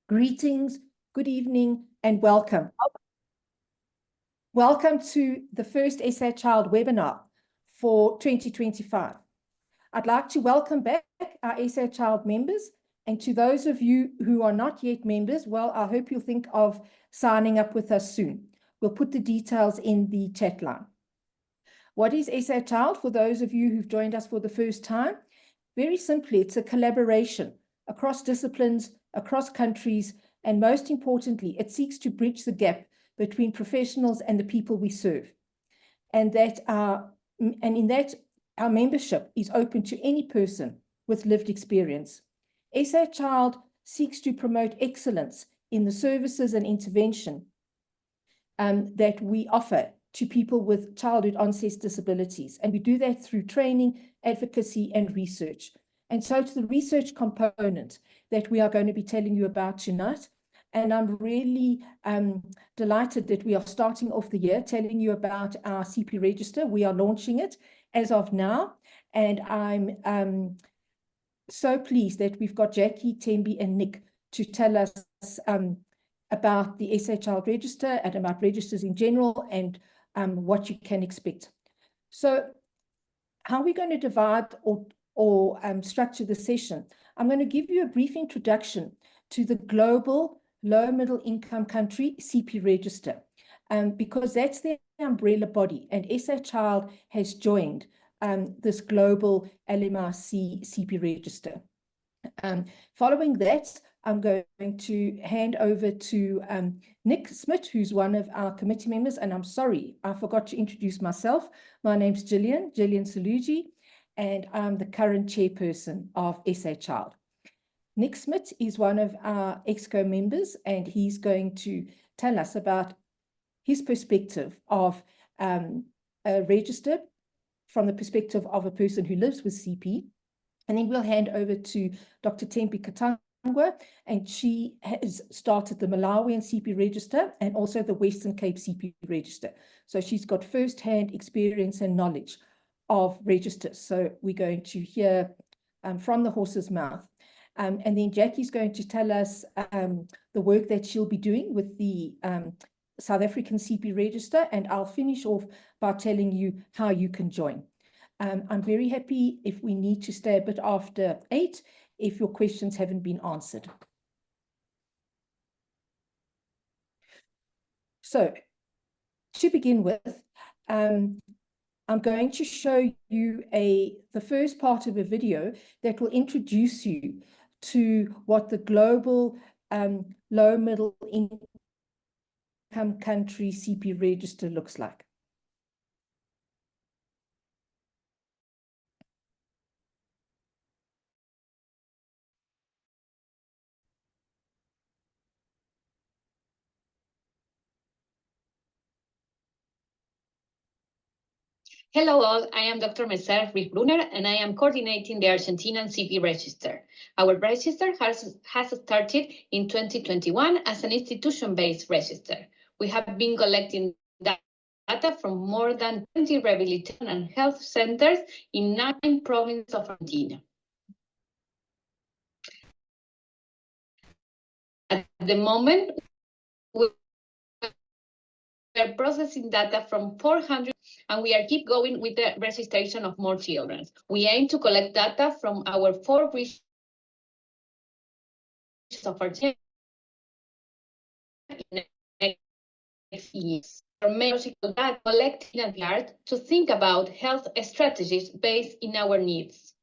Greetings, good evening, and welcome. Welcome to the first SA Child webinar for 2025. I'd like to welcome back our SA Child members, and to those of you who are not yet members, well, I hope you'll think of signing up with us soon. We'll put the details in the chat line. What is SA Child for those of you who've joined us for the first time? Very simply, it's a collaboration across disciplines, across countries, and most importantly, it seeks to bridge the gap between professionals and the people we serve. And in that, our membership is open to any person with lived experience. SA Child seeks to promote excellence in the services and intervention that we offer to people with childhood onset disabilities. And we do that through training, advocacy, and research. And so it's the research component that we are going to be telling you about tonight. And I'm really delighted that we are starting off the year telling you about our CP register. We are launching it as of now. And I'm so pleased that we've got Jackie, Tembi, and Nick to tell us about the SA Child Register and about registers in general and what you can expect. So how are we going to divide or structure the session? I'm going to give you a brief introduction to the global low-middle income country CP register, because that's the umbrella body, and SA Child has joined this global LMIC CP register. Following that, I'm going to hand over to Nick Smith, who's one of our committee members, and I'm sorry, I forgot to introduce myself. My name's Gillian Saluji, and I'm the current chairperson of SA Child. Nick Smith is one of our EXCO members, and he's going to tell us about his perspective of a register from the perspective of a person who lives with CP. And then we'll hand over to Dr. Tembi Katangwa, and she has started the Malawian CP register and also the Western Cape CP register. So she's got first-hand experience and knowledge of registers. So we're going to hear from the horse's mouth. And then Jackie's going to tell us the work that she'll be doing with the South African CP register, and I'll finish off by telling you how you can join. I'm very happy if we need to stay a bit after 8 if your questions haven't been answered. So to begin with, I'm going to show you the first part of a video that will introduce you to what the global low-middle income country CP register looks like. Hello all, I am Dr. Mercedes Ruiz-Brunner, and I am coordinating the Argentinian CP register. Our register has started in 2021 as an institution-based register. We have been collecting data from more than 20 rehabilitation and health centers in 9 provinces of Argentina. At the moment, we are processing data from 400, and we are keep going with the registration of more children. We aim to collect data from our 4 regions of Argentina in the next years. Our main data collected in advance to think about health strategies based in our needs.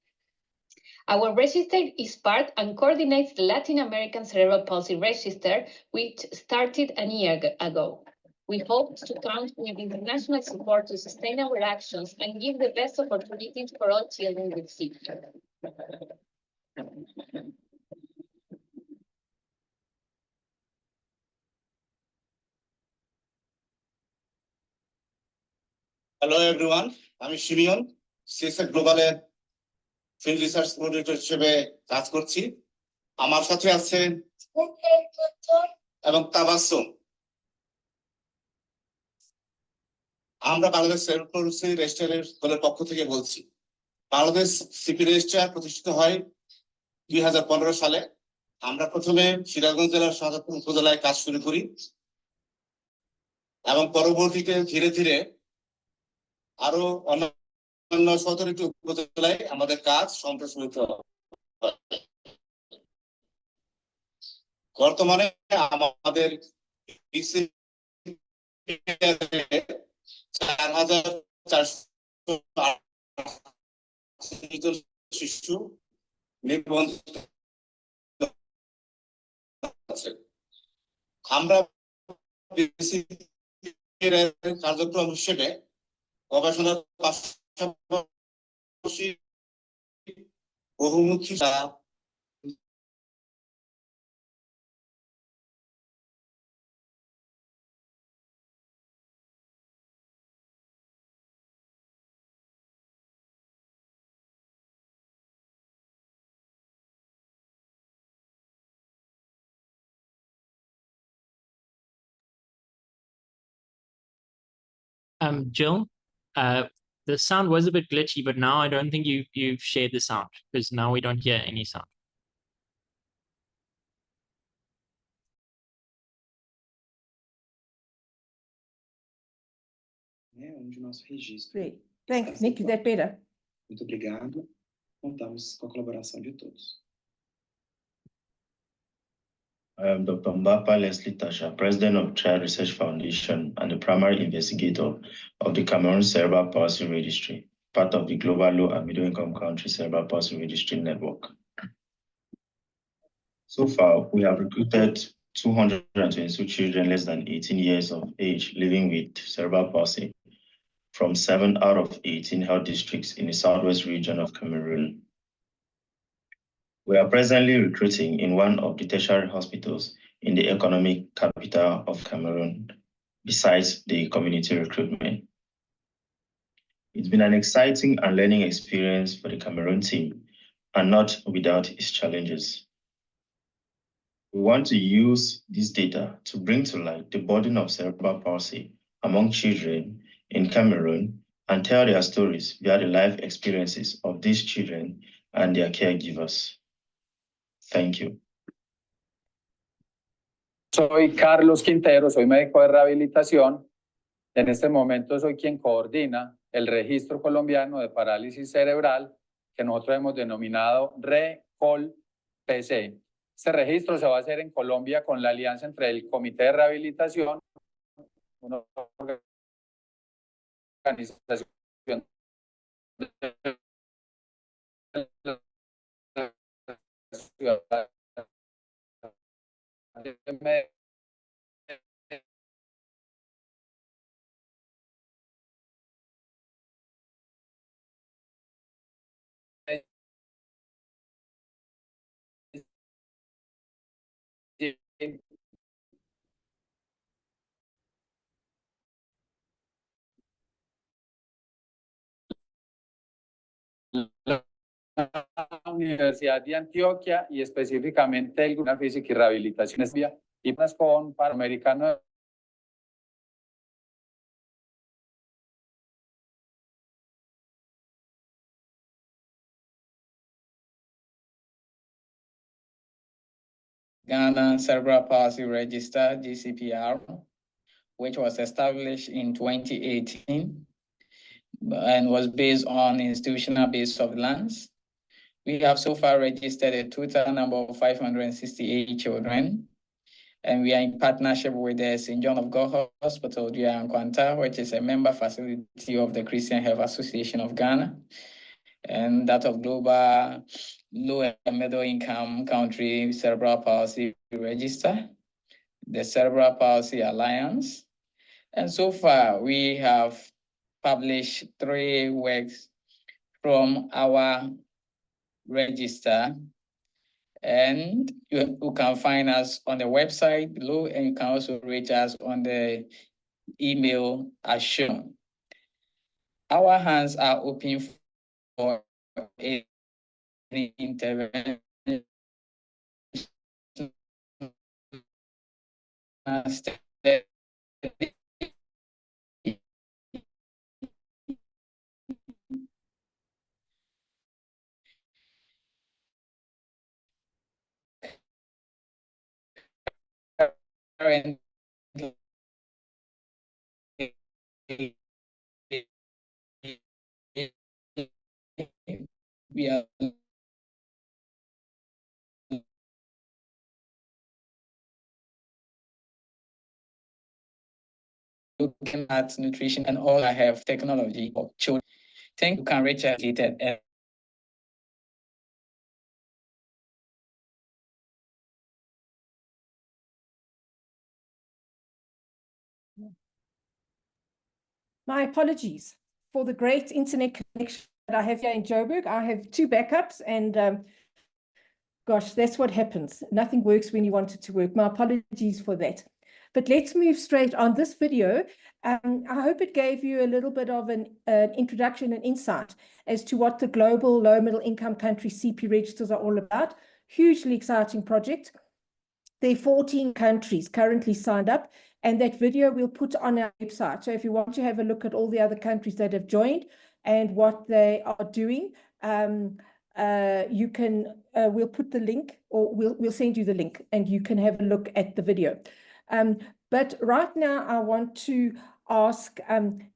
Our register is part and coordinates the Latin American Cerebral Palsy Register, which started a year ago. We hope to count with international support to sustain our actions and give the best opportunities for all children with CP. Hello everyone, আমি শিমিয়ন CSF গ্লোবালের field research coordinator হিসেবে কাজ করছি। আমার সাথে আছেন এবং তাবাসসুম। আমরা Bangladesh cerebral পলসি রেজিস্ট্রারের দলের পক্ষ থেকে বলছি। বাংলাদেশ সিপি রেজিস্ট্রার প্রতিষ্ঠিত হয় 2015 সালে আমরা প্রথমে সিরাজগঞ্জ জেলার শাহজাদপুর উপজেলায় কাজ শুরু করি এবং পরবর্তীতে ধীরে ধীরে আরো অন্যান্য 17টি উপজেলায় আমাদের কাজ সম্প্রসারিত হয়। বর্তমানে আমাদের 4,400 শিশু নিবন্ধিত আছে। আমরা কার্যক্রম হিসেবে গবেষণার পাশাপাশি বহুমুখী Jill, the sound was a bit glitchy, but now I don't think you've shared the sound because now we don't hear any sound. Onde o nosso registro. Great. Thanks, Nick. Is that better? Muito obrigado. Contamos com a colaboração de todos. I am Dr. Mbapa Leslie Tasha, President of Child Research Foundation and the primary investigator of the Cameroon Cerebral Palsy Registry, part of the Global Low and Middle Income Country Cerebral Palsy Registry Network. So far, we have recruited 222 children less than 18 years of age living with cerebral palsy from 7 out of 18 health districts in the southwest region of Cameroon. We are presently recruiting in one of the tertiary hospitals in the economic capital of Cameroon, besides the community recruitment. It's been an exciting and learning experience for the Cameroon team, and not without its challenges. We want to use this data to bring to light the burden of cerebral palsy among children in Cameroon and tell their stories via the life experiences of these children and their caregivers. Thank you. Soy Carlos Quintero, soy médico de rehabilitación. En este momento soy quien coordina el registro colombiano de parálisis cerebral que nosotros hemos denominado RECOL-PC. Este registro se va a hacer en Colombia con la alianza entre el Comité de Rehabilitación, una organización la Universidad de Antioquia y específicamente el Grupo de Física y Rehabilitación y con Panamericano Ghana Cerebral Palsy Register, GCPR, which was established in 2018 and was based on institutional-based surveillance. We have so far registered a total number of 568 children, and we are in partnership with the St. John of God Hospital, Kwanta, which is a member facility of the Christian Health Association of Ghana, and that of Global Low and Middle Income Country Cerebral Palsy Register, the Cerebral Palsy Alliance. And so far, we have published 3 works from our register, and you can find us on the website below, and you can also reach us on the email as shown. Our hands are open for any intervention currently we are looking at nutrition and all I have technology for children. Think you can reach a gated My apologies for the great internet connection that I have here in Joburg. I have two backups and gosh, that's what happens. Nothing works when you want it to work. My apologies for that. But let's move straight on this video. I hope it gave you a little bit of an introduction and insight as to what the global low middle income country CP registers are all about. Hugely exciting project. There are 14 countries currently signed up, and that video we'll put on our website. So if you want to have a look at all the other countries that have joined and what they are doing, you can, we'll put the link, or we'll send you the link and you can have a look at the video. But right now I want to ask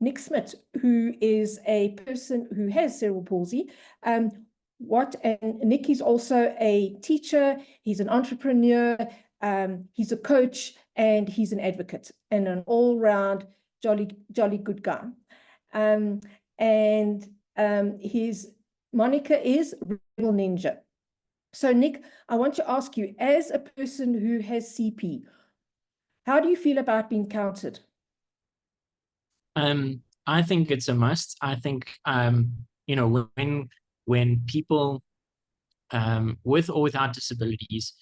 Nick Smith, who is a person who has cerebral palsy, and Nick is also a teacher, he's an entrepreneur, he's a coach, and he's an advocate and an all-round jolly good guy. His moniker is Rebel Ninja. So Nick, I want to ask you, as a person who has CP, how do you feel about being counted? I think it's a must. I think you know, when people with or without disabilities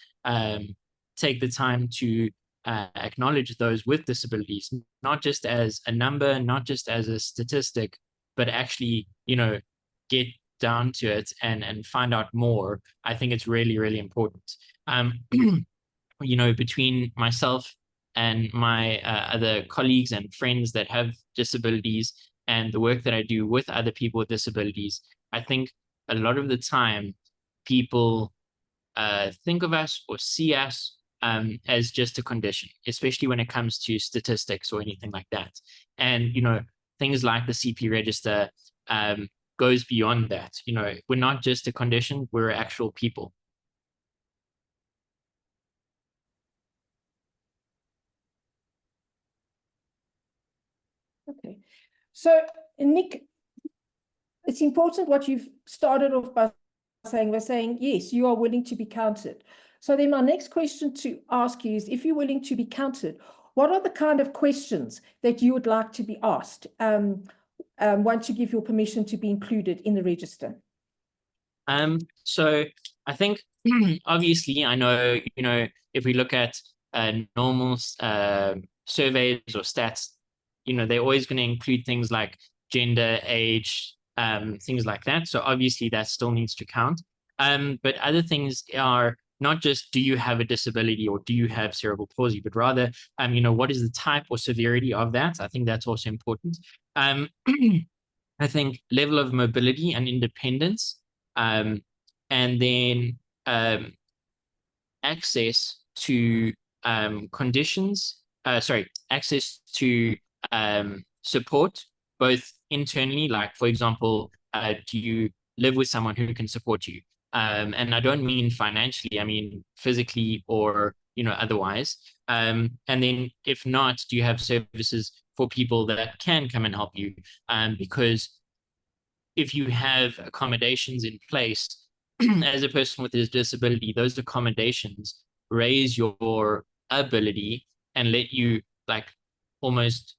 take the time to acknowledge those with disabilities, not just as a number, not just as a statistic, but actually, you know, get down to it and find out more. I think it's really, really important. You know, between myself and my other colleagues and friends that have disabilities and the work that I do with other people with disabilities, I think a lot of the time people think of us or see us as just a condition, especially when it comes to statistics or anything like that. And, you know, things like the CP register goes beyond that. You know, we're not just a condition, we're actual people. Okay. So, Nick, it's important what you've started off by saying. We're saying, yes, you are willing to be counted. So then my next question to ask you is, if you're willing to be counted, what are the kind of questions that you would like to be asked once you give your permission to be included in the register? So I think, obviously, I know, you know, if we look at normal surveys or stats, you know, they're always going to include things like gender, age, things like that. So obviously that still needs to count. But other things are not just, do you have a disability or do you have cerebral palsy, but rather, you know, what is the type or severity of that? I think that's also important. I think level of mobility and independence, and then access to access to support, both internally, like, for example, do you live with someone who can support you? And I don't mean financially, I mean physically or, you know, otherwise. And then if not, do you have services for people that can come and help you? Because if you have accommodations in place as a person with a disability, those accommodations raise your ability and let you, like, almost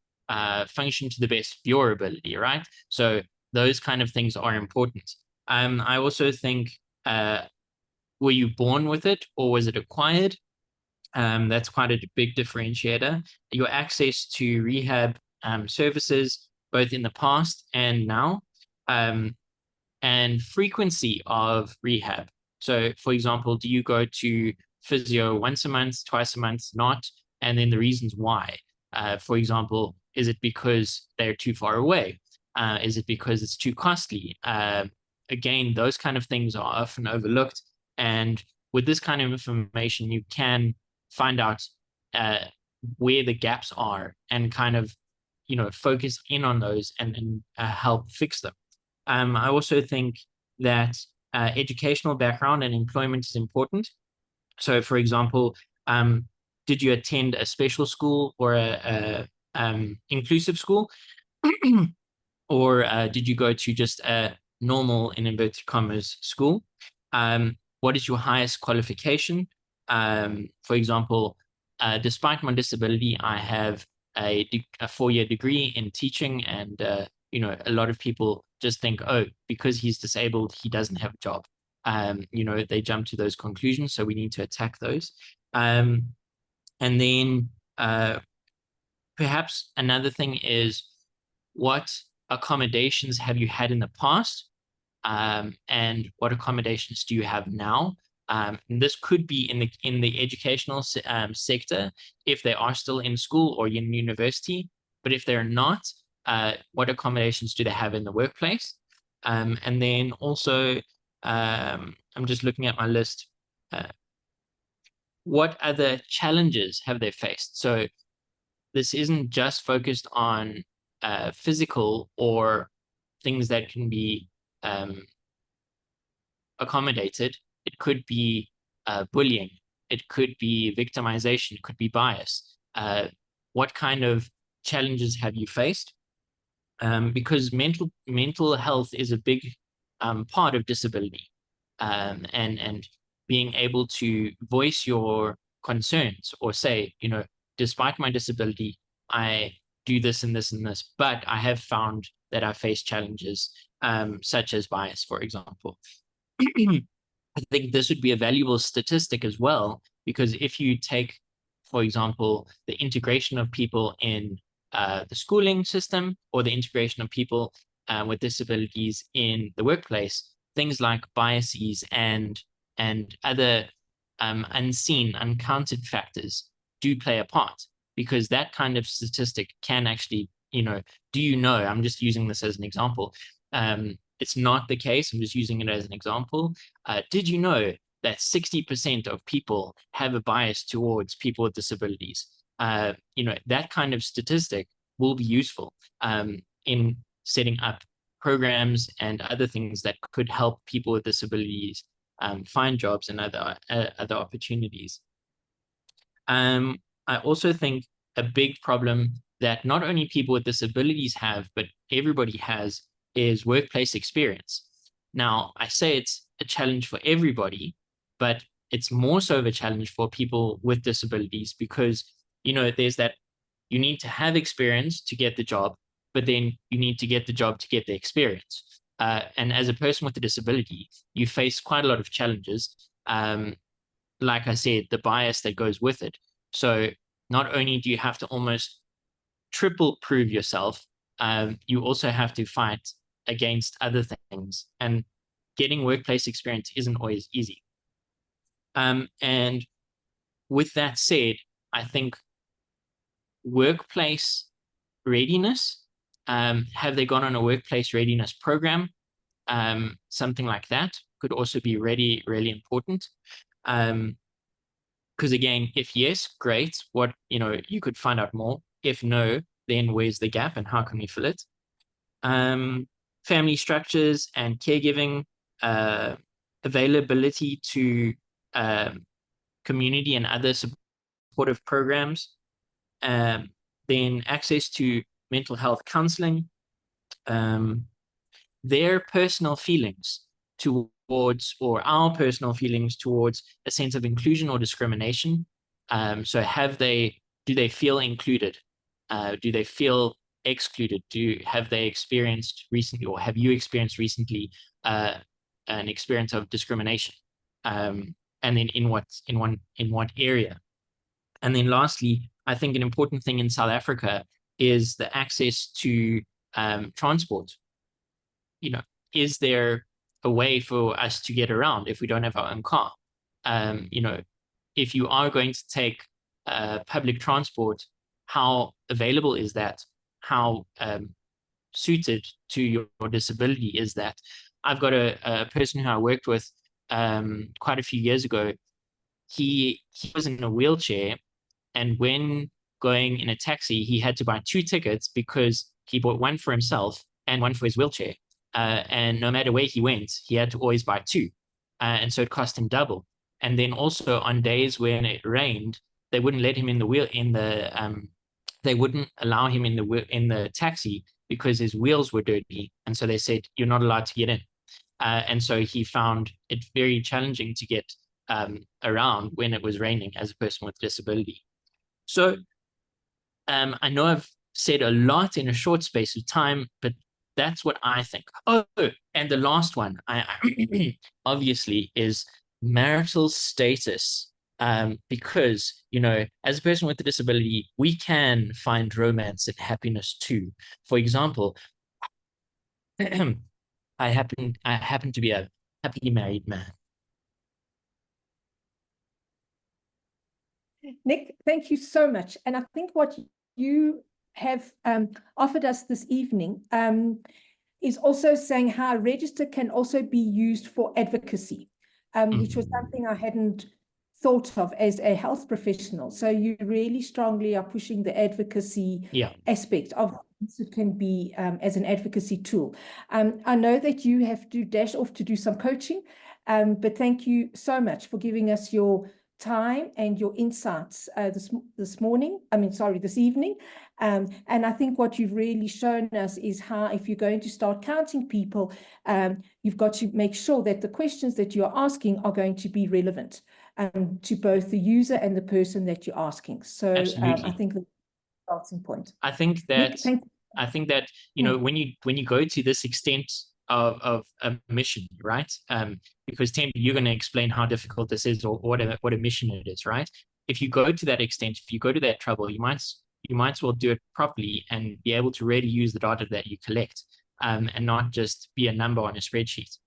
function to the best of your ability, right? So those kind of things are important. I also think, were you born with it or was it acquired? That's quite a big differentiator. Your access to rehab services, both in the past and now, and frequency of rehab. So, for example, do you go to physio once a month, twice a month, not? And then the reasons why. For example, is it because they're too far away? Is it because it's too costly? Again, those kind of things are often overlooked. And with this kind of information, you can find out where the gaps are and kind of, focus in on those and help fix them. I also think that educational background and employment is important. So, for example, did you attend a special school or a inclusive school? Or did you go to just a normal, in inverted commas, school? What is your highest qualification? For example, despite my disability, I have a 4-year degree in teaching, and a lot of people just think, oh, because he's disabled, he doesn't have a job. They jump to those conclusions, so we need to attack those. And then perhaps another thing is, what accommodations have you had in the past, and what accommodations do you have now? And this could be in the educational sector if they are still in school or in university. But if they're not, what accommodations do they have in the workplace? And then also, I'm just looking at my list. What other challenges have they faced? So this isn't just focused on physical or things that can be accommodated. It could be bullying. It could be victimization. It could be bias. What kind of challenges have you faced? Because mental health is a big part of disability, and being able to voice your concerns or say, despite my disability, I do this and this and this, but I have found that I face challenges such as bias, for example. I think this would be a valuable statistic as well, because if you take, for example, the integration of people in the schooling system or the integration of people with disabilities in the workplace, things like biases and other unseen, uncounted factors do play a part, because that kind of statistic can actually, I'm just using this as an example. It's not the case. I'm just using it as an example. Did you know that 60% of people have a bias towards people with disabilities? That kind of statistic will be useful in setting up programs and other things that could help people with disabilities find jobs and other opportunities. I also think a big problem that not only people with disabilities have, but everybody has, is workplace experience. Now, I say it's a challenge for everybody, but it's more so of a challenge for people with disabilities, because, there's that you need to have experience to get the job, but then you need to get the job to get the experience. And as a person with a disability, you face quite a lot of challenges. Like I said, the bias that goes with it. So not only do you have to almost triple prove yourself, you also have to fight against other things, and getting workplace experience isn't always easy. And with that said, I think workplace readiness, have they gone on a workplace readiness program? Something like that could also be really, really important. Because again, if yes, great, you could find out more. If no, then where's the gap and how can we fill it? Family structures and caregiving, availability to community and other supportive programs, then access to mental health counseling, their personal feelings towards, or our personal feelings towards, a sense of inclusion or discrimination. So do they feel included? Do they feel excluded? Have they experienced recently, or have you experienced recently an experience of discrimination? And then in what area? And then lastly, I think an important thing in South Africa is the access to transport. Is there a way for us to get around if we don't have our own car? If you are going to take public transport, how available is that? How suited to your disability is that? I've got a person who I worked with quite a few years ago. He was in a wheelchair, and when going in a taxi, he had to buy 2 tickets because he bought one for himself and one for his wheelchair. And no matter where he went, he had to always buy 2. And so it cost him double. And then also on days when it rained, they wouldn't let him in the they wouldn't allow him in the taxi because his wheels were dirty. And so they said, you're not allowed to get in. And so he found it very challenging to get around when it was raining as a person with disability. So I know I've said a lot in a short space of time, but that's what I think. Oh, and the last one, I obviously, is marital status. Because, you know, as a person with a disability, we can find romance and happiness too. For example, I happen to be a happily married man. Nick, thank you so much. And I think what you have offered us this evening is also saying how a register can also be used for advocacy, which was something I hadn't thought of as a health professional. So you really strongly are pushing the advocacy aspect of it can be as an advocacy tool. I know that you have to dash off to do some coaching, but thank you so much for giving us your time and your insights this evening. And I think what you've really shown us is how, if you're going to start counting people, you've got to make sure that the questions that you're asking are going to be relevant to both the user and the person that you're asking. So I think that's the starting point. I think that Nick, you know, when you go to this extent of a mission, right? Because Tim, you're going to explain how difficult this is, or what a mission it is, right? If you go to that extent, if you go to that trouble, you might as well do it properly and be able to really use the data that you collect, and not just be a number on a spreadsheet.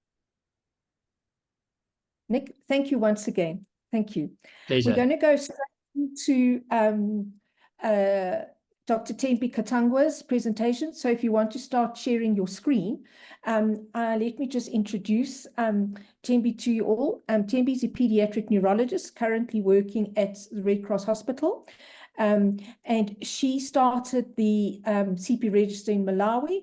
Nick, thank you once again. Thank you. Pleasure. We're going to go straight into Dr. Tembi Katangwa's presentation. So if you want to start sharing your screen, let me just introduce Tembi to you all. Tembi is a pediatric neurologist currently working at the Red Cross Hospital. And she started the CP register in Malawi,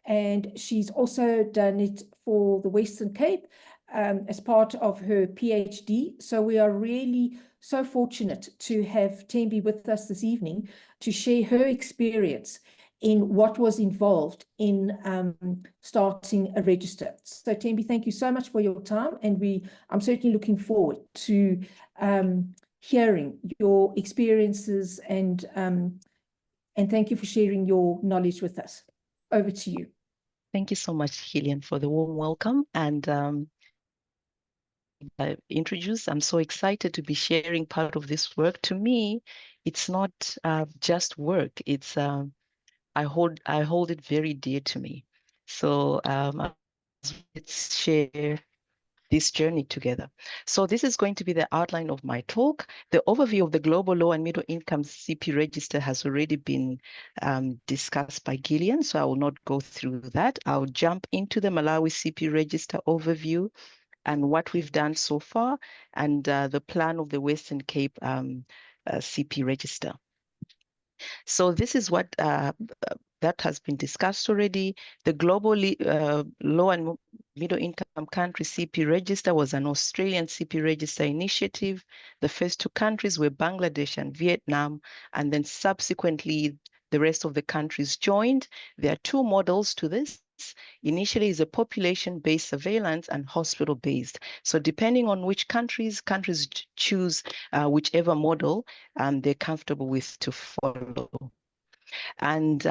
and she's also done it for the Western Cape as part of her PhD. So we are really so fortunate to have Tembi with us this evening to share her experience in what was involved in starting a register. So Tembi, thank you so much for your time, and I'm certainly looking forward to hearing your experiences, and thank you for sharing your knowledge with us. Over to you. Thank you so much, Gillian, for the warm welcome. And I'm so excited to be sharing part of this work. To me, it's not just work. It's I hold it very dear to me. So let's share this journey together. So this is going to be the outline of my talk. The overview of the Global Low and Middle Income CP Register has already been discussed by Gillian, so I will not go through that. I'll jump into the Malawi CP Register overview and what we've done so far, and the plan of the Western Cape CP Register. So this is what that has been discussed already. The Global Low and Middle Income Country CP Register was an Australian CP Register initiative. The first 2 countries were Bangladesh and Vietnam, and then subsequently the rest of the countries joined. There are 2 models to this. Initially is a population-based surveillance and hospital-based. So depending on which countries choose whichever model they're comfortable with to follow. And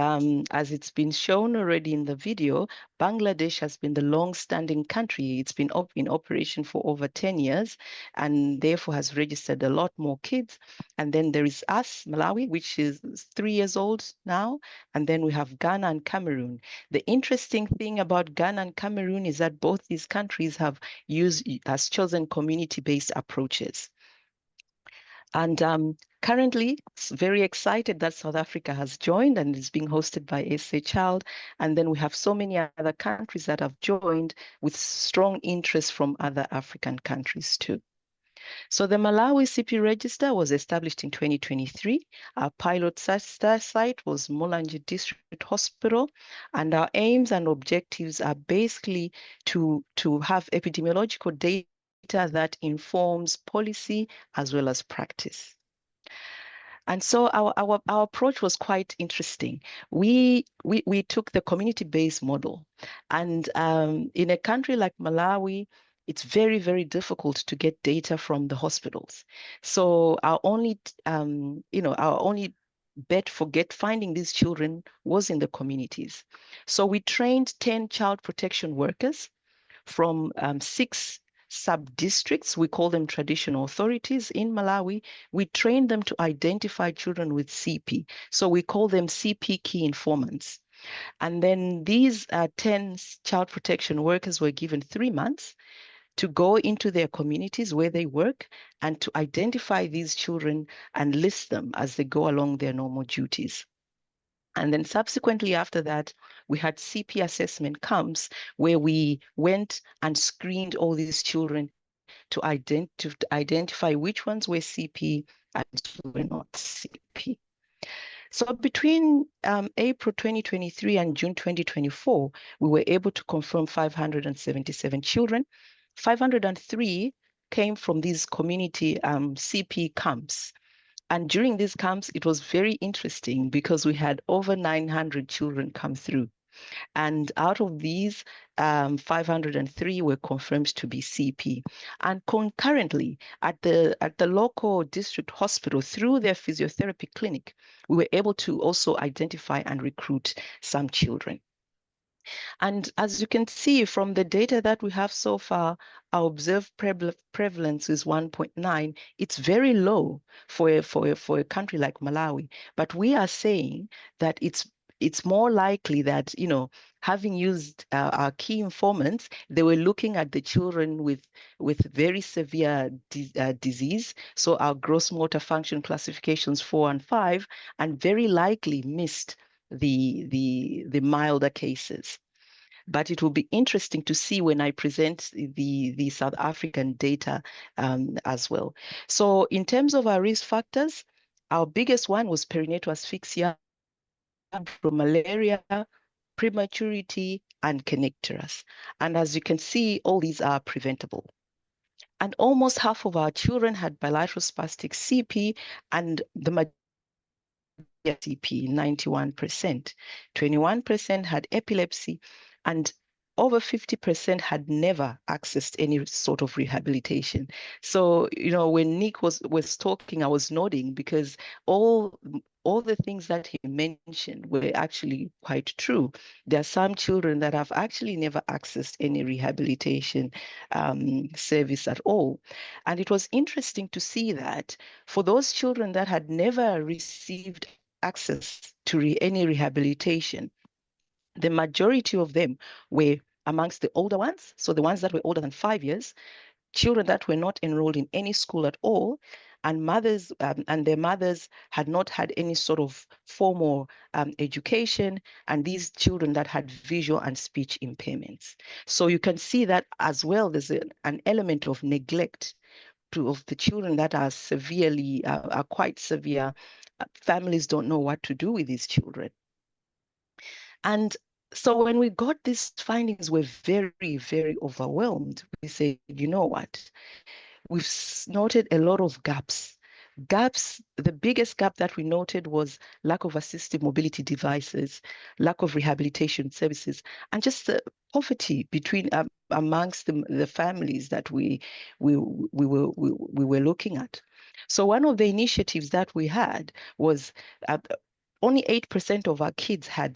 as it's been shown already in the video, Bangladesh has been the long-standing country. It's been in operation for over 10 years and therefore has registered a lot more kids. And then there is us, Malawi, which is 3 years old now. And then we have Ghana and Cameroon. The interesting thing about Ghana and Cameroon is that both these countries have chosen community-based approaches. And currently, very excited that South Africa has joined and is being hosted by SA Child. And then we have so many other countries that have joined with strong interest from other African countries too. So the Malawi CP register was established in 2023. Our pilot site was Mulanje District Hospital, and our aims and objectives are basically to have epidemiological data that informs policy as well as practice. And so our approach was quite interesting. We took the community-based model, and in a country like Malawi, it's very, very difficult to get data from the hospitals. So our only bet for finding these children was in the communities. So we trained 10 child protection workers from 6 sub-districts. We call them traditional authorities in Malawi. We train them to identify children with CP. So we call them CP key informants. And then these 10 child protection workers were given 3 months to go into their communities where they work and to identify these children and list them as they go along their normal duties. And then subsequently after that, we had CP assessment camps where we went and screened all these children to identify which ones were CP and were not CP. So between April 2023 and June 2024, we were able to confirm 577 children. 503 came from these community CP camps. And during these camps, it was very interesting because we had over 900 children come through. And out of these, 503 were confirmed to be CP. And concurrently, at the local district hospital, through their physiotherapy clinic, we were able to also identify and recruit some children. And as you can see from the data that we have so far, our observed prevalence is 1.9. It's very low for a country like Malawi. But we are saying that it's more likely that, having used our key informants, they were looking at the children with very severe disease. So our gross motor function classifications 4 and 5, and very likely missed the milder cases. But it will be interesting to see when I present the South African data as well. So in terms of our risk factors, our biggest one was perinatal asphyxia, malaria, prematurity, and connectorus. And as you can see, all these are preventable. And almost half of our children had bilateral spastic CP, and the CP, 91%. 21% had epilepsy, and over 50% had never accessed any sort of rehabilitation. So, when Nick was talking, I was nodding because all the things that he mentioned were actually quite true. There are some children that have actually never accessed any rehabilitation service at all. And it was interesting to see that for those children that had never received access to any rehabilitation, the majority of them were amongst the older ones, so the ones that were older than 5 years, children that were not enrolled in any school at all, and mothers and their mothers had not had any sort of formal education, and these children that had visual and speech impairments. So you can see that as well, there's an element of neglect of the children that are severely, are quite severe. Families don't know what to do with these children. And so when we got these findings, we're very, very overwhelmed. We said, you know what? We've noted a lot of gaps. The biggest gap that we noted was lack of assistive mobility devices, lack of rehabilitation services, and just the poverty between amongst the families that we were looking at. So one of the initiatives that we had was only 8% of our kids had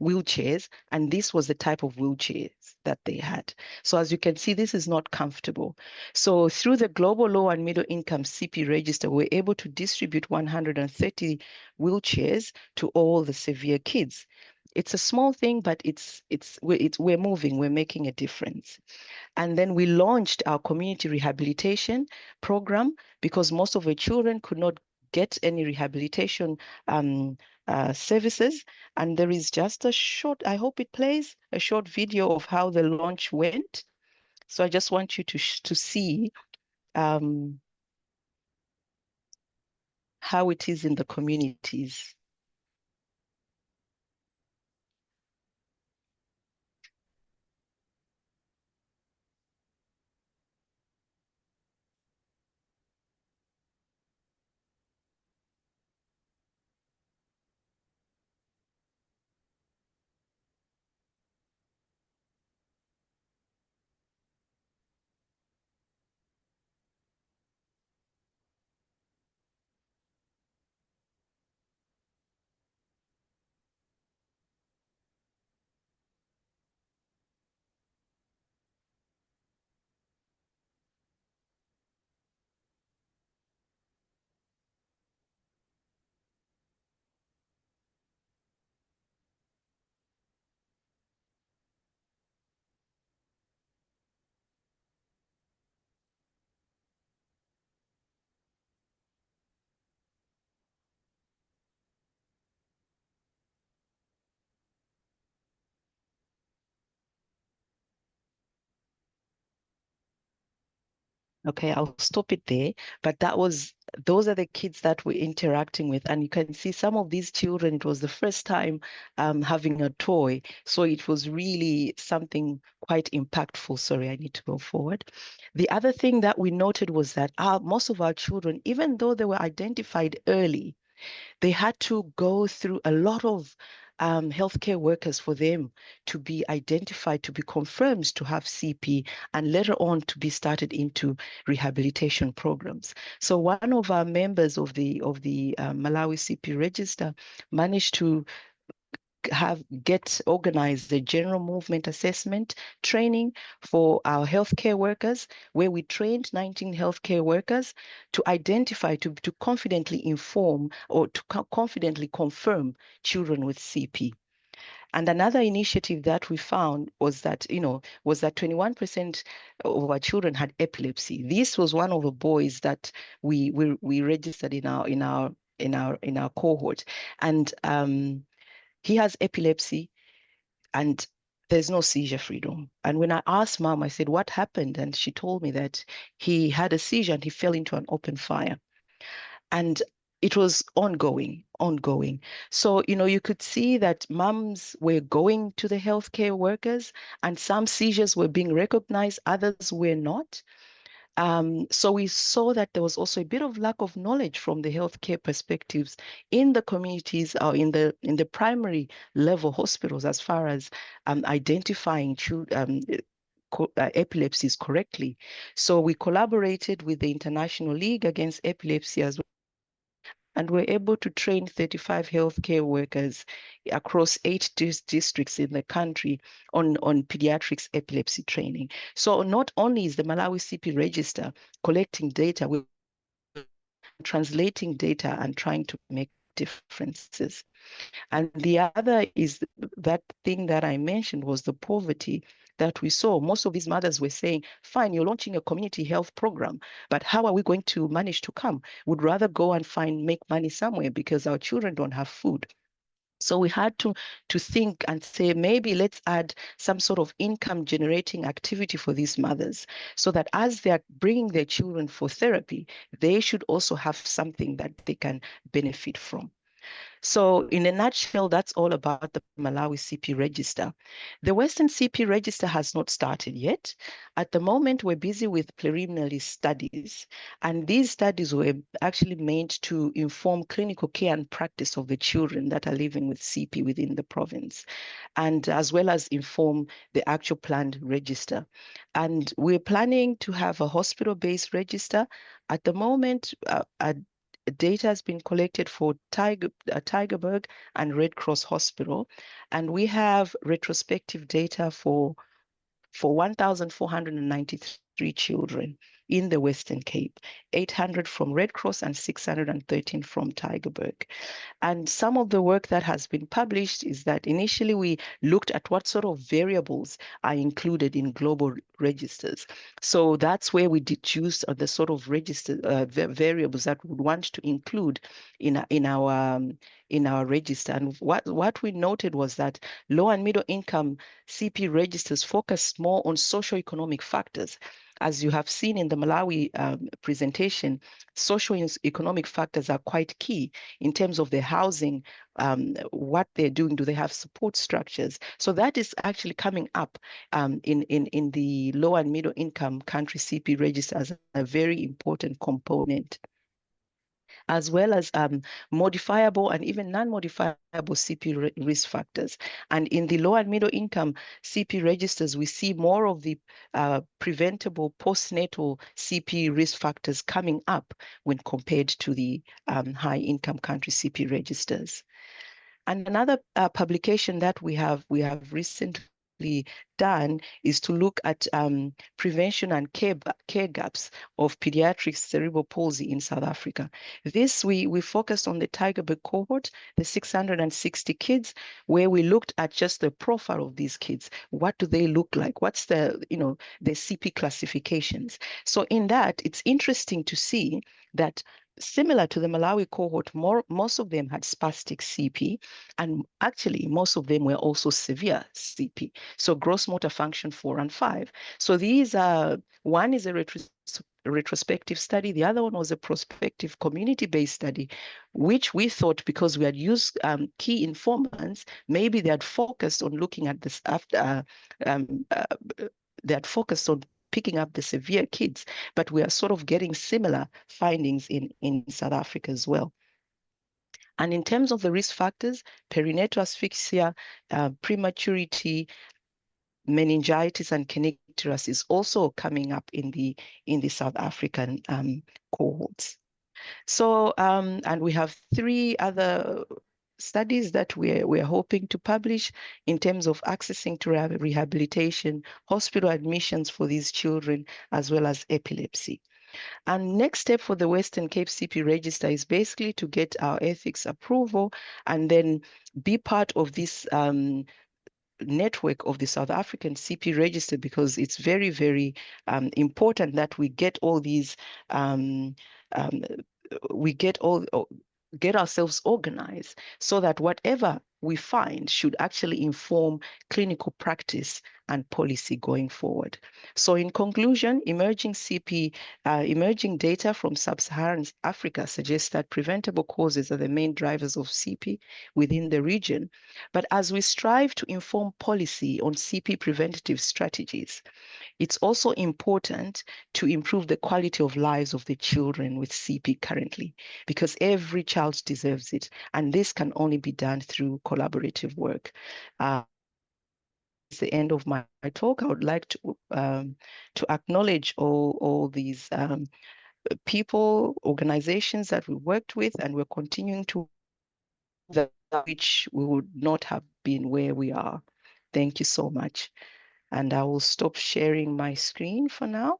wheelchairs, and this was the type of wheelchairs that they had. So as you can see, this is not comfortable. So through the Global Low and Middle Income CP Register, we're able to distribute 130 wheelchairs to all the severe kids. It's a small thing, but we're moving, we're making a difference. And then we launched our community rehabilitation program because most of the children could not get any rehabilitation services. And there is just a short, I hope it plays, a short video of how the launch went. So I just want you to see how it is in the communities. Okay, I'll stop it there. But those are the kids that we're interacting with. And you can see some of these children, it was the first time having a toy. So it was really something quite impactful. Sorry, I need to go forward. The other thing that we noted was that most of our children, even though they were identified early, they had to go through a lot of healthcare workers for them to be identified, to be confirmed to have CP, and later on to be started into rehabilitation programs. So one of our members of the Malawi CP register managed to get organized the general movement assessment training for our healthcare workers, where we trained 19 healthcare workers to identify, to confidently inform or to confidently confirm children with CP. And another initiative that we found was that 21% of our children had epilepsy. This was one of the boys that we registered in our cohort, and he has epilepsy and there's no seizure freedom. And when I asked mom, I said, what happened? And she told me that he had a seizure and he fell into an open fire. And it was ongoing. So, you could see that moms were going to the healthcare workers and some seizures were being recognized, others were not. So we saw that there was also a bit of lack of knowledge from the healthcare perspectives in the communities or in the primary level hospitals as far as identifying epilepsies correctly. So we collaborated with the International League Against Epilepsy as well, and we're able to train 35 healthcare workers across 8 districts in the country on pediatrics epilepsy training. So not only is the Malawi CP register collecting data, we're translating data and trying to make differences. And the other is that thing that I mentioned was the poverty that we saw. Most of these mothers were saying, fine, you're launching a community health program, but how are we going to manage to come? We'd rather go and make money somewhere because our children don't have food. So we had to think and say, maybe let's add some sort of income generating activity for these mothers so that as they're bringing their children for therapy, they should also have something that they can benefit from. So in a nutshell, that's all about the Malawi CP register. The Western CP register has not started yet. At the moment, we're busy with preliminary studies, and these studies were actually meant to inform clinical care and practice of the children that are living with CP within the province, and as well as inform the actual planned register. And we're planning to have a hospital-based register. At the moment, data has been collected for Tygerberg and Red Cross Hospital, and we have retrospective data for 1,493 children in the Western Cape, 800 from Red Cross and 613 from Tygerberg. And some of the work that has been published is that initially we looked at what sort of variables are included in global registers. So that's where we deduced the sort of register variables that we would want to include in our register. And what we noted was that low and middle income CP registers focus more on socioeconomic factors. as you have seen in the Malawi presentation, socio-economic factors are quite key in terms of their housing, what they're doing, do they have support structures? So that is actually coming up in the low and middle income country CP register as a very important component, as well as modifiable and even non-modifiable CP risk factors. And in the low and middle income CP registers, we see more of the preventable postnatal CP risk factors coming up when compared to the high income country CP registers. And another publication that we have recently done is to look at prevention and care gaps of pediatric cerebral palsy in South Africa. This, we focused on the Tigerberg cohort, the 660 kids, where we looked at just the profile of these kids. What do they look like? What's the CP classifications? So in that, it's interesting to see that similar to the Malawi cohort, most of them had spastic CP, and actually most of them were also severe CP. So gross motor function 4 and 5. So these are, one is a retrospective study, the other one was a prospective community-based study, which we thought, because we had used key informants, maybe they had focused on looking at this after, they had focused on picking up the severe kids, but we are sort of getting similar findings in South Africa as well. And in terms of the risk factors, perinatal asphyxia, prematurity, meningitis, and kernicterus is also coming up in the South African cohorts. So, and we have 3 other studies that we're hoping to publish in terms of accessing to rehabilitation, hospital admissions for these children, as well as epilepsy. And next step for the Western Cape CP register is basically to get our ethics approval and then be part of this network of the South African CP register, because it's very, very important that we get all these, get ourselves organized so that whatever we find should actually inform clinical practice and policy going forward. So in conclusion, emerging data from sub-Saharan Africa suggests that preventable causes are the main drivers of CP within the region. But as we strive to inform policy on CP preventative strategies, it's also important to improve the quality of lives of the children with CP currently, because every child deserves it. And this can only be done through collaborative work. It's the end of my talk. I would like to acknowledge all these people, organizations that we worked with, and we're continuing to, which we would not have been where we are. Thank you so much. And I will stop sharing my screen for now.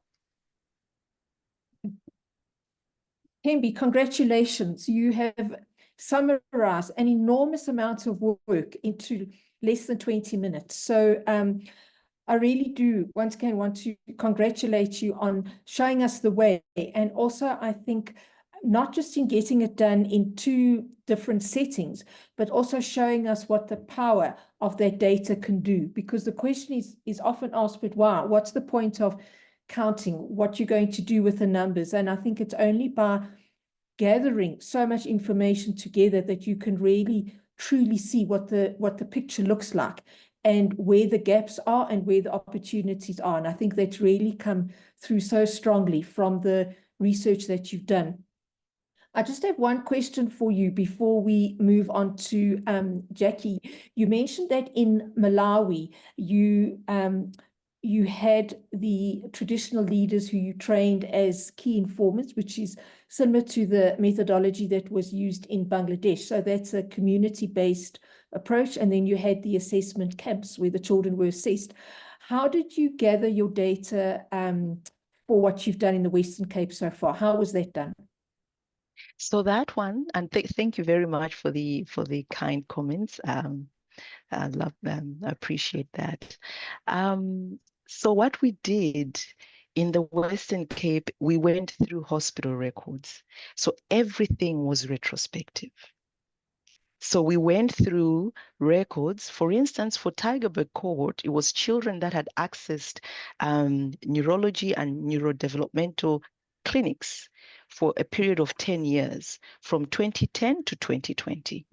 Thembi, congratulations. You have summarized an enormous amount of work into less than 20 minutes. So I really do once again want to congratulate you on showing us the way. And also, I think, not just in getting it done in 2 different settings, but also showing us what the power of that data can do. Because the question is often asked, but wow, what's the point of counting what you're going to do with the numbers? And I think it's only by gathering so much information together that you can really truly see what the picture looks like and where the gaps are and where the opportunities are. And I think that's really come through so strongly from the research that you've done. I just have one question for you before we move on to Jackie. You mentioned that in Malawi, you had the traditional leaders who you trained as key informants, which is similar to the methodology that was used in Bangladesh. So that's a community-based approach. And then you had the assessment camps where the children were assessed. How did you gather your data for what you've done in the Western Cape so far? How was that done? So that one, and thank you very much for the kind comments. I love them. I appreciate that. So what we did in the Western Cape, we went through hospital records. So everything was retrospective. So we went through records. For instance, for Tigerberg cohort, it was children that had accessed neurology and neurodevelopmental clinics for a period of 10 years, from 2010 to 2020.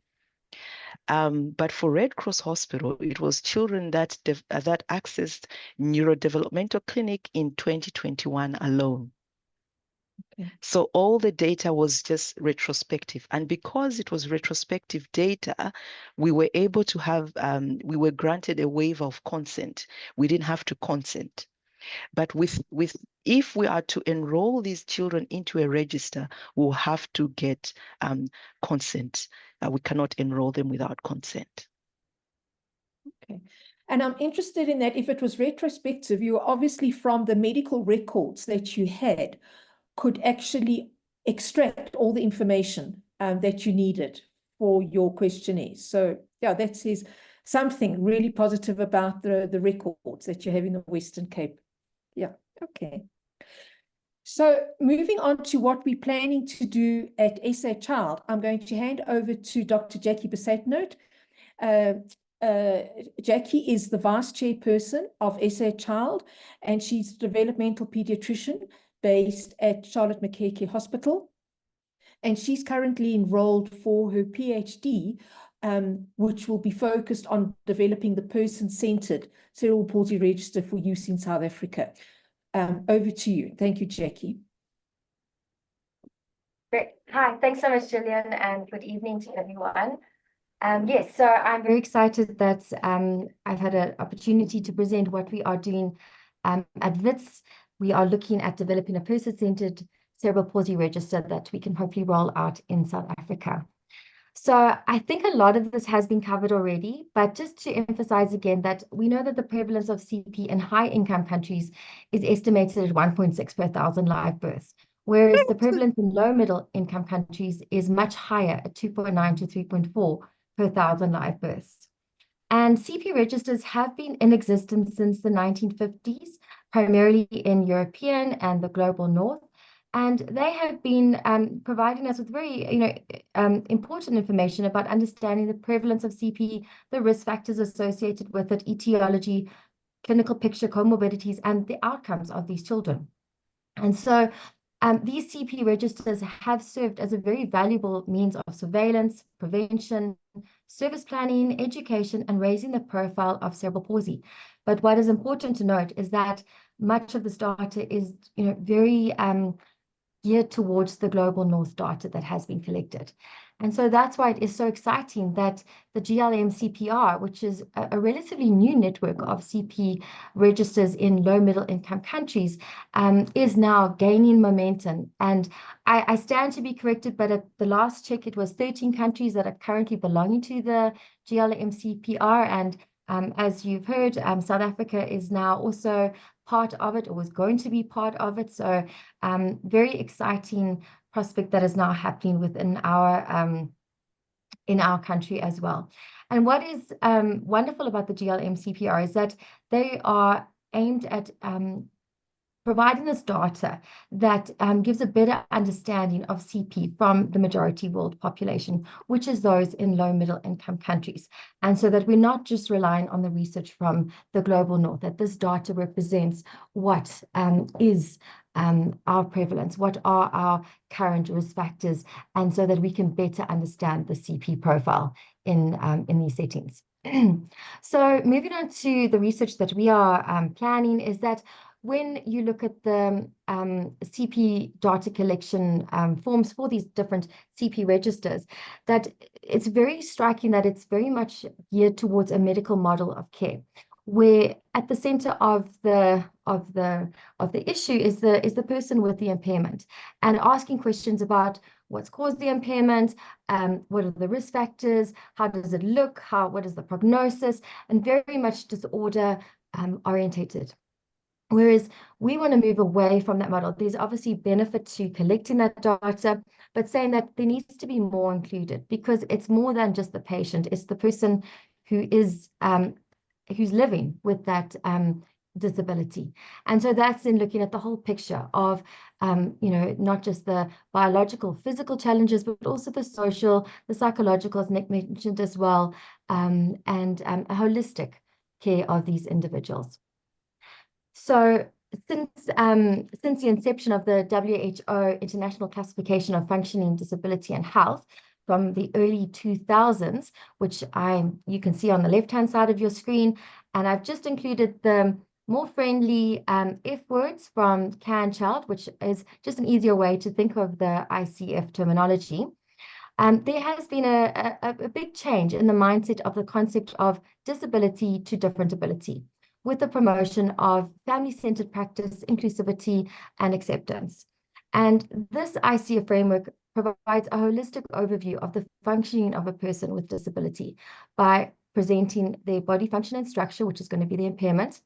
But for Red Cross Hospital, it was children that accessed neurodevelopmental clinic in 2021 alone. Okay. So all the data was just retrospective. And because it was retrospective data, we were able to have, we were granted a waiver of consent. We didn't have to consent. But if we are to enroll these children into a register, we'll have to get consent. We cannot enroll them without consent. Okay. And I'm interested in that if it was retrospective, you were obviously from the medical records that you had, could actually extract all the information that you needed for your questionnaire. So yeah, that says something really positive about the records that you have in the Western Cape. Yeah, okay. So moving on to what we're planning to do at SA Child, I'm going to hand over to Dr. Jackie Besatnote. Jackie is the vice chairperson of SA Child, and she's a developmental pediatrician based at Charlotte Macquarie Hospital. And she's currently enrolled for her PhD, which will be focused on developing the person-centered cerebral palsy register for use in South Africa. Over to you. Thank you, Jackie. Great. Hi, thanks so much, Gillian, and good evening to everyone. Yes, so I'm very excited that I've had an opportunity to present what we are doing at WITS. We are looking at developing a person-centered cerebral palsy register that we can hopefully roll out in South Africa. So I think a lot of this has been covered already, but just to emphasize again that we know that the prevalence of CP in high-income countries is estimated at 1.6 per 1,000 live births, whereas the prevalence in low-middle-income countries is much higher at 2.9 to 3.4 per 1,000 live births. And CP registers have been in existence since the 1950s, primarily in European and the global north. And they have been providing us with very, important information about understanding the prevalence of CP, the risk factors associated with it, etiology, clinical picture, comorbidities, and the outcomes of these children. And so these CP registers have served as a very valuable means of surveillance, prevention, service planning, education, and raising the profile of cerebral palsy. But what is important to note is that much of this data is, very geared towards the global north data that has been collected. And so that's why it is so exciting that the GLM CPR, which is a relatively new network of CP registers in low middle income countries, is now gaining momentum. And I stand to be corrected, but at the last check, it was 13 countries that are currently belonging to the GLM CPR. And as you've heard, South Africa is now also part of it, or was going to be part of it. So very exciting prospect that is now happening within our in our country as well. And what is wonderful about the GLM CPR is that they are aimed at providing this data that gives a better understanding of CP from the majority world population, which is those in low middle income countries. And so that we're not just relying on the research from the global north, that this data represents what is our prevalence, what are our current risk factors, and so that we can better understand the CP profile in these settings. So moving on to the research that we are planning is that when you look at the CP data collection forms for these different CP registers, that it's very striking that it's very much geared towards a medical model of care, where at the center of the issue is the person with the impairment, and asking questions about what's caused the impairment, what are the risk factors, how does it look, what is the prognosis, and very much disorder orientated. Whereas we want to move away from that model. There's obviously benefit to collecting that data, but saying that there needs to be more included, because it's more than just the patient. It's the person who is who's living with that disability. And so that's in looking at the whole picture of, not just the biological, physical challenges, but also the social, the psychological, as Nick mentioned as well, and a holistic care of these individuals. So since the inception of the WHO International Classification of Functioning, Disability and Health from the early 2000s, which you can see on the left-hand side of your screen, and I've just included the more friendly F words from CAN-CHILD, which is just an easier way to think of the ICF terminology. There has been a big change in the mindset of the concept of disability to different ability, with the promotion of family-centered practice, inclusivity, and acceptance. And this ICF framework provides a holistic overview of the functioning of a person with disability by presenting their body function and structure, which is going to be the impairment,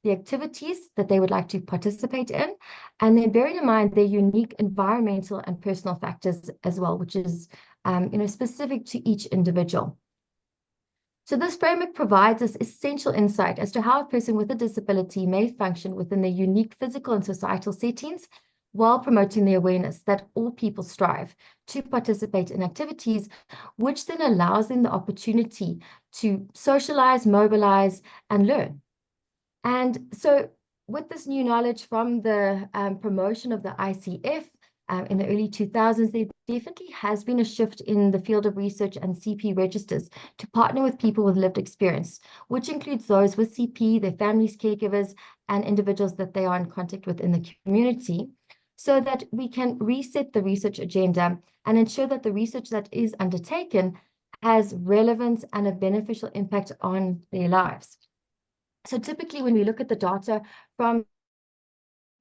the activities that they would like to participate in, and then bearing in mind their unique environmental and personal factors as well, which is specific to each individual. So this framework provides us essential insight as to how a person with a disability may function within their unique physical and societal settings, while promoting the awareness that all people strive to participate in activities, which then allows them the opportunity to socialize, mobilize, and learn. And so with this new knowledge from the promotion of the ICF in the early 2000s, there definitely has been a shift in the field of research and CP registers to partner with people with lived experience, which includes those with CP, their families, caregivers, and individuals that they are in contact with in the community, so that we can reset the research agenda and ensure that the research that is undertaken has relevance and a beneficial impact on their lives. So typically when we look at the data from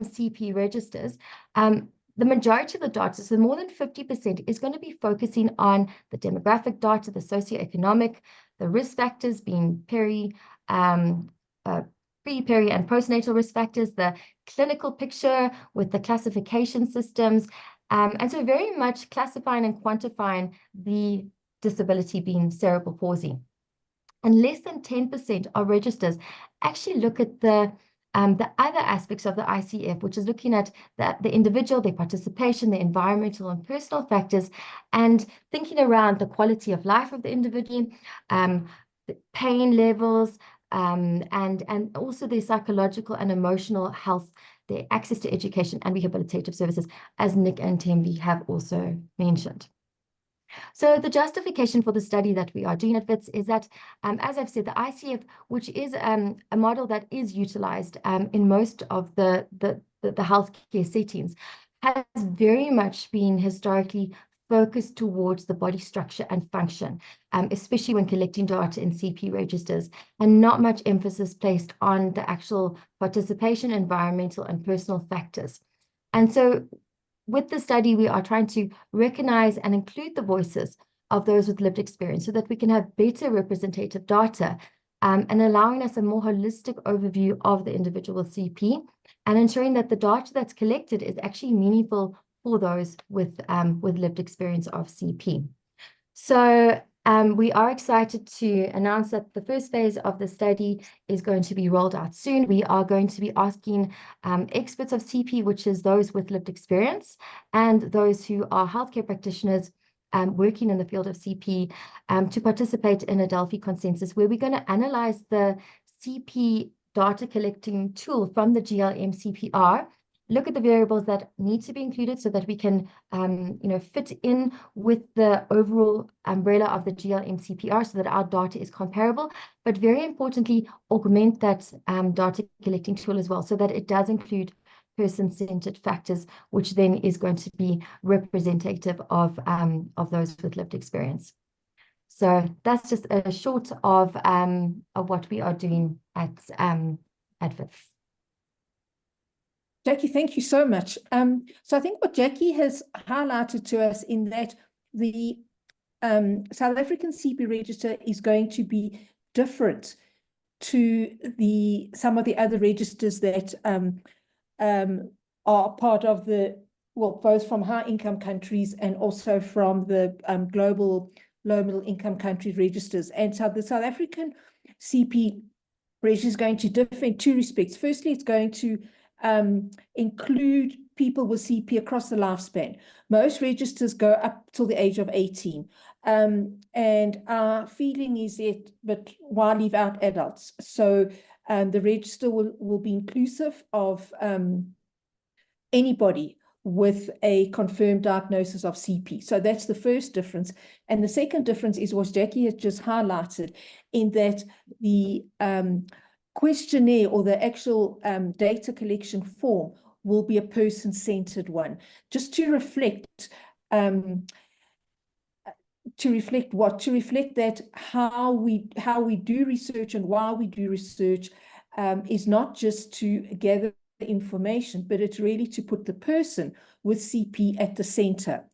CP registers, the majority of the data, so more than 50%, is going to be focusing on the demographic data, the socioeconomic, the risk factors being pre, peri, and postnatal risk factors, the clinical picture with the classification systems, and so very much classifying and quantifying the disability being cerebral palsy. And less than 10% of registers actually look at the other aspects of the ICF, which is looking at the individual, their participation, the environmental and personal factors, and thinking around the quality of life of the individual, the pain levels, and also their psychological and emotional health, their access to education and rehabilitative services, as Nick and Tembi have also mentioned. So the justification for the study that we are doing at WITS is that, as I've said, the ICF, which is a model that is utilized in most of the healthcare settings, has very much been historically focused towards the body structure and function, especially when collecting data in CP registers, and not much emphasis placed on the actual participation, environmental, and personal factors. And so with the study, we are trying to recognize and include the voices of those with lived experience so that we can have better representative data and allowing us a more holistic overview of the individual CP and ensuring that the data that's collected is actually meaningful for those with lived experience of CP. So we are excited to announce that the first phase of the study is going to be rolled out soon. We are going to be asking experts of CP, which is those with lived experience, and those who are healthcare practitioners working in the field of CP to participate in a Delphi consensus, where we're going to analyze the CP data collecting tool from the GLM CPR, look at the variables that need to be included so that we can, fit in with the overall umbrella of the GLM CPR so that our data is comparable, but very importantly, augment that data collecting tool as well so that it does include person-centered factors, which then is going to be representative of those with lived experience. So that's just a short of what we are doing at WITS. Jackie, thank you so much. So I think what Jackie has highlighted to us in that the South African CP register is going to be different to some of the other registers that are part of both from high income countries and also from the global low middle income country registers. And so the South African CP register is going to differ in two respects. Firstly, it's going to include people with CP across the lifespan. Most registers go up till the age of 18. And our feeling is that, but why leave out adults? So the register will be inclusive of anybody with a confirmed diagnosis of CP. So that's the first difference. And the second difference is what Jackie has just highlighted, in that the questionnaire or the actual data collection form will be a person-centered one, just to reflect what? To reflect that how we do research and why we do research is not just to gather information, but it's really to put the person with CP at the center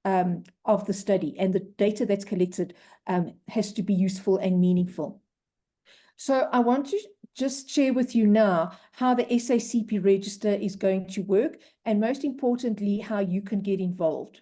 of the study, and the data that's collected has to be useful and meaningful. So I want to just share with you now how the SACP register is going to work, and most importantly, how you can get involved.